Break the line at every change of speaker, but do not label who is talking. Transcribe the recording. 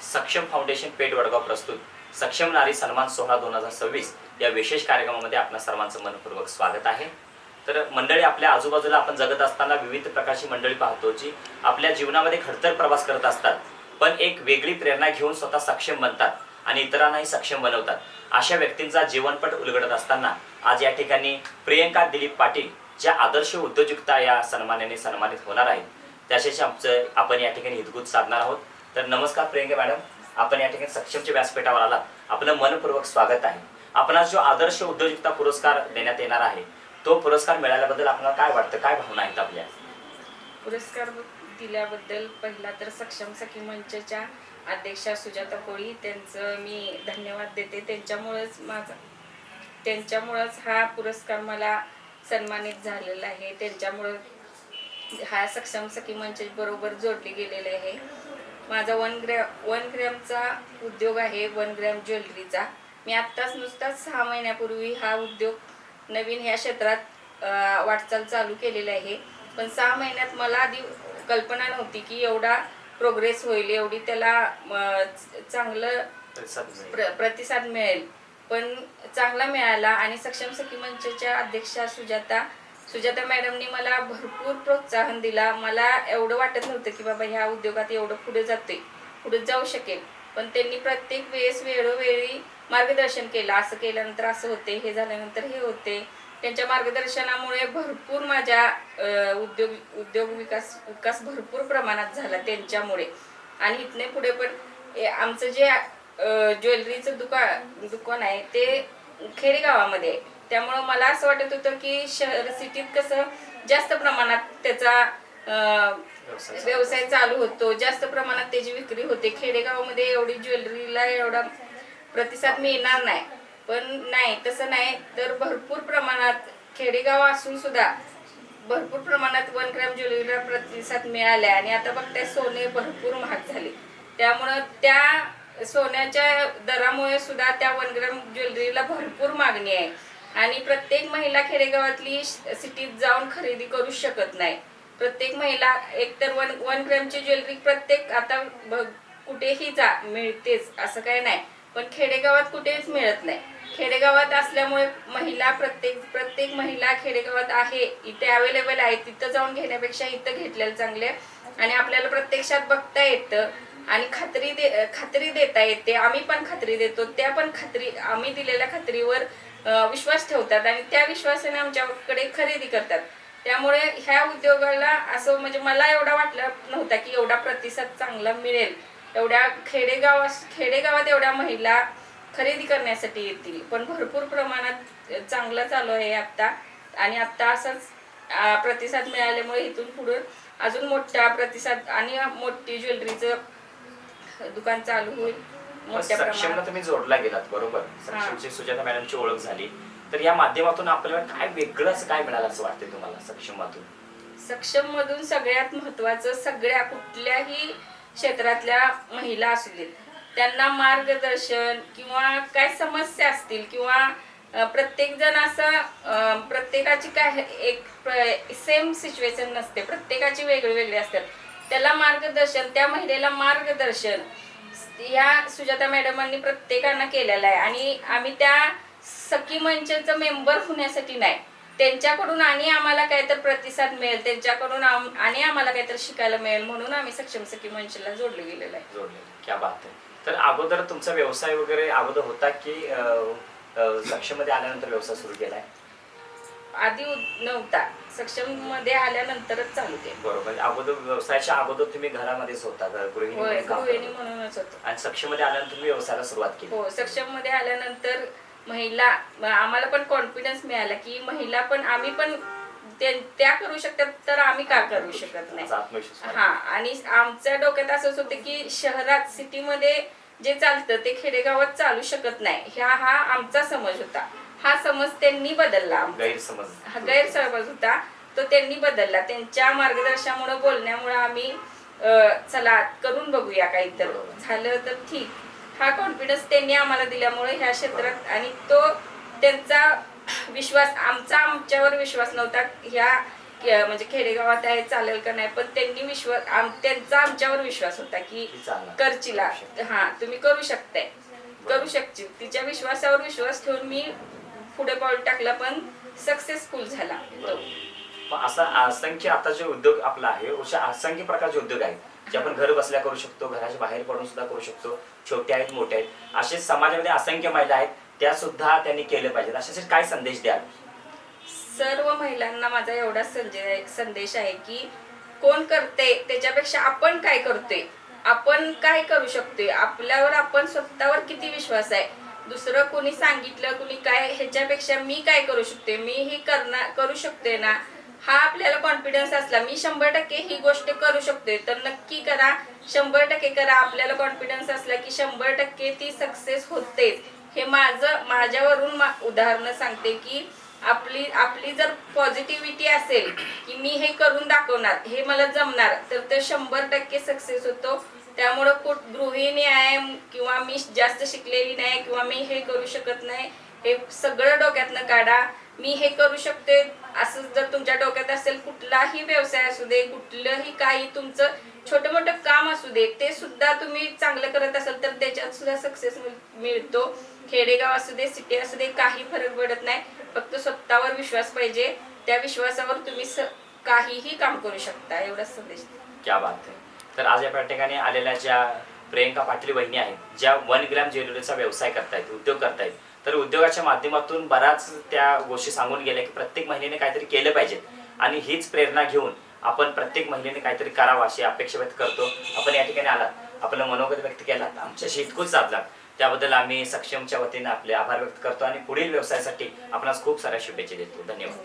सक्षम फाउंडेशन पेठ वडगाव प्रस्तुत सक्षम नारी सन्मान सोहळा 2026 या विशेष कार्यक्रमामध्ये आपल्या सर्वांचं मनपूर्वक स्वागत आहे। तर मंडळी, आपल्या आजूबाजूला आपण जगत असताना विविध प्रकारची मंडळी पाहतो जी आपल्या जीवनामध्ये खडतर प्रवास करत असतात, पण एक वेगळी प्रेरणा घेऊन स्वतः सक्षम बनतात आणि इतरांनाही सक्षम बनवतात। अशा व्यक्तींचा जीवनपट उलगडत असताना आज या ठिकाणी प्रियंका दिलीप पाटील ज्या आदर्श उद्योजकता या सन्मानाने सन्मानित होणार आहेत, त्याच्याशी आपण या ठिकाणी हितगुज साधणार आहोत। तर नमस्कार प्रियंका मॅडम, आपण या ठिकाणी सक्षमच्या व्यासपीठावर आलात, आपलं मनपूर्वक स्वागत आहे। आपणास जो आदर्श उद्योजकता पुरस्कार देण्यात येणार आहे, तो पुरस्कार मिळाल्याबद्दल आपल्याला काय वाटतं, काय भावना आहेत आपल्या?
पुरस्कार दिल्याबद्दल पहिला तर सक्षम सखी मंचच्या अध्यक्षा सुजाता कोळी त्यांचं मी धन्यवाद देते। त्यांच्यामुळेच हा पुरस्कार मला सन्मानित झालेला आहे। त्यांच्यामुळे हा सक्षम सखी मंच बरोबर जोडले गेलेले आहे। माझा 1 ग्रॅमचा उद्योग आहे, 1 ग्रॅम ज्वेलरीचा। मी आत्ताच नुसताच 6 महिन्यापूर्वी हा उद्योग नवीन ह्या क्षेत्रात वाटचाल चालू केलेली आहे। पण 6 महिन्यात मला आधी कल्पना नव्हती की एवढा प्रोग्रेस होईल, एवढी त्याला चांगलं प्रतिसाद मिळेल, पण चांगला मिळाला। आणि सक्षम सखी मंचच्या अध्यक्षा सुजाता मॅडमनी मला भरपूर प्रोत्साहन दिला। मला एवढं वाटत नव्हतं की बाबा ह्या उद्योगात एवढं पुढे जाऊ शकेल, पण त्यांनी प्रत्येक वेळेस वेळोवेळी मार्गदर्शन केलं। असं केल्यानंतर असं होते, हे झाल्यानंतर हे होते। त्यांच्या मार्गदर्शनामुळे भरपूर माझ्या उद्योग विकास भरपूर प्रमाणात झाला त्यांच्यामुळे। आणि इथने पुढे पण आमचं जे ज्वेलरीचं दुकान आहे ते खेडेगावामध्ये आहे, त्यामुळं मला असं वाटत होतं की सिटीत कसं जास्त प्रमाणात त्याचा व्यवसाय चालू होतो, जास्त प्रमाणात त्याची विक्री होते। खेडेगावामध्ये एवढी ज्वेलरीला एवढा प्रतिसाद मिळणार नाही, पण नाही, तसं नाही। तर भरपूर प्रमाणात खेडेगाव असून सुद्धा भरपूर प्रमाणात 1 ग्रॅम ज्वेलरीला प्रतिसाद मिळाला। आणि आता बघताय सोने भरपूर महाग झाले, त्यामुळं त्या सोन्याच्या दरामुळे सुद्धा त्या 1 ग्रॅम ज्वेलरीला भरपूर मागणी आहे। आणि प्रत्येक महिला खेडेगावातली सिटीत जाऊन खरेदी करू शकत नाही। प्रत्येक महिला एकतर 1 ग्रॅमची ज्वेलरी प्रत्येक आता कुठेही मिळतेच असं काही नाही, पण खेडेगावात कुठेच मिळत नाही। खेडेगावात असल्यामुळे महिला प्रत्येक महिला खेडेगावात आहे, इथे अवेलेबल आहे, तिथं जाऊन घेण्यापेक्षा इथं घेतलेलं चांगले। आणि आपल्याला प्रत्यक्षात बघता येतं आणि खात्री देता येते। आम्ही पण खात्री देतो, त्या पण आम्ही दिलेल्या खात्रीवर विश्वास ठेवतात आणि त्या विश्वासाने आमच्याकडे खरेदी करतात। त्यामुळे ह्या उद्योगाला असं म्हणजे मला एवढा वाटलं नव्हता की एवढा प्रतिसाद चांगला मिळेल, एवढ्या खेडेगावात एवढ्या महिला खरेदी करण्यासाठी येतील। पण भरपूर प्रमाणात चांगलं चालू आहे आत्ता। आणि आत्ता असाच प्रतिसाद मिळाल्यामुळे इथून पुढे अजून मोठा प्रतिसाद आणि मोठी ज्वेलरीचं दुकान चालू होईल मोठ्या
प्रमाणात। तुम्ही जोडला गेलात, बरोबर? सक्षमची सुजाता मॅडमची ओळख झाली, तर या माध्यमातून आपल्याला काय वेगळं असं काय मिळालं असं वाटतंय तुम्हाला सक्षममधून?
सक्षममधून सगळ्यात महत्त्वाचं, सगळ्या कुठल्याही क्षेत्रातल्या महिला असू देत, त्यांना मार्गदर्शन किंवा काय समस्या असतील किंवा प्रत्येक जण असं प्रत्येकाची काय एक सेम सिच्युएशन नसते, प्रत्येकाची वेगळी असतात। त्याला मार्गदर्शन, त्या महिलेला मार्गदर्शन या सुजाता मॅडमांनी प्रत्येकांना केलेलं आहे। आणि आम्ही त्या सखी मंचचं मेंबर होण्यासाठी नाही, त्यांच्याकडून आणि आम्हाला काहीतरी प्रतिसाद मिळेल, त्यांच्याकडून आणि आम्हाला काहीतरी शिकायला मिळेल, म्हणून आम्ही सक्षम सखी मंचला जोडले गेलेलं आहे।
क्या बात आहे। तर अगोदर तुमचा व्यवसाय वगैरे अगोदर होता की सक्षम मध्ये आल्यानंतर व्यवसाय सुरू केलाय?
आधी नव्हता, सक्षम मध्ये आल्यानंतरच चालू केलं।
बरोबर, अगोदर व्यवसायाच्या अगोदर तुम्ही घरामध्येच होता,
गृहिणी म्हणूनच होतो।
आणि सक्षम मध्ये आल्यानंतर तुम्ही व्यवसायाला सुरुवात केली?
हो, सक्षम मध्ये आल्यानंतर आम्हाला पण कॉन्फिडन्स मिळाला की महिला पण, आम्ही पण त्या करू शकतात, तर आम्ही का करू शकत नाही? हा, आणि आमच्या डोक्यात असंच होतं की शहरात सिटीमध्ये जे चालतं ते खेडेगावात चालू शकत नाही, हा आमचा समज होता। हा समज त्यांनी बदलला, गैरसमज होता तो त्यांनी बदलला। त्यांच्या मार्गदर्शनामुळे, बोलण्यामुळे आम्ही चला करून बघूया, काहीतरी झालं तर ठीक, हा कॉन्फिडन्स त्यांनी आम्हाला दिल्यामुळे ह्या क्षेत्रात, आणि तो त्यांचा विश्वास, आमच्यावर विश्वास नव्हता ह्या म्हणजे खेडेगावात आहे चालेल का नाही, पण त्यांनी त्यांचा आमच्यावर विश्वास होता की
की चालणार.
करचिला, हा तुम्ही करू शकताय, करू शकची. तिच्या विश्वासावर विश्वास ठेवून मी पुढे पाऊल टाकला, पण सक्सेसफुल झाला तो.
मग असा असंख्य आता जे उद्योग आपला आहे अशा असंख्य प्रकारचे उद्योग आहेत जे आपण घर बसल्या करू शकतो, घराच्या बाहेर पडून सुद्धा करू शकतो. छोटे आहेत, मोठे आहेत, असे समाजामध्ये असंख्य महिला आहेत, त्या सुद्धा त्यांनी केले पाहिजेत. असे काय संदेश द्याल?
सर्व महिलांना माझा एवढा संदेश आहे की कोण करते त्याच्यापेक्षा आपण काय करतोय, आपण काय करू शकतोय, आपल्यावर आपण स्वतःवर किती विश्वास आहे, दुसरं कोणी सांगितलं कोणी काय ह्याच्यापेक्षा मी काय करू शकते, मी ही करू शकते ना, हा आपल्याला कॉन्फिडन्स असला, मी 100% ही गोष्ट करू शकते, तर नक्की करा, 100% करा. आपल्याला कॉन्फिडन्स असला की 100% ती सक्सेस होतेच. हे माझ्यावरून उदाहरणं सांगते की आपली जर पॉझिटिव्हिटी असेल की मी हे करून दाखवणार, हे मला जमणार, तर ते 100% सक्सेस होतो. त्यामुळं गृहिणी आहे किंवा मी जास्त शिकलेली नाही किंवा मी हे करू शकत नाही, हे सगळं डोक्यातनं काढा. मी हे करू शकते असं जर तुमच्या डोक्यात असेल, कुठलाही व्यवसाय असू दे, कुठलंही काही तुमचं छोटं मोठं काम असू दे, ते सुद्धा तुम्ही चांगलं करत असाल तर त्याच्यात सुद्धा सक्सेस मिळतो. खेडेगाव असू दे, सिटी असू दे, काही फरक पडत नाही. फक्त स्वतःवर विश्वास पाहिजे, त्या विश्वासावर तुम्ही काहीही काम करू शकता. एवढाच संदेश.
क्या बात आहे. तर आज या ठिकाणी आलेल्या ज्या प्रियंका पाटील वहिनी आहेत, ज्या 1 ग्रॅम ज्वेलरीचा व्यवसाय करतायत, उद्योग करतायत, तर उद्योगाच्या माध्यमातून बऱ्याच त्या गोष्टी सांगून गेल्या की प्रत्येक महिलेने काहीतरी केलं पाहिजे आणि हीच प्रेरणा घेऊन आपण प्रत्येक महिलेने काहीतरी करावं अशी अपेक्षा व्यक्त करतो. आपण या ठिकाणी आलात, आपलं मनोगत व्यक्त केलात, आमच्याशी इतकूच साधलात, त्याबद्दल आम्ही सक्षमच्या वतीने आपले आभार व्यक्त करतो आणि पुढील व्यवसायासाठी आपणास खूप साऱ्या शुभेच्छा देतो. धन्यवाद.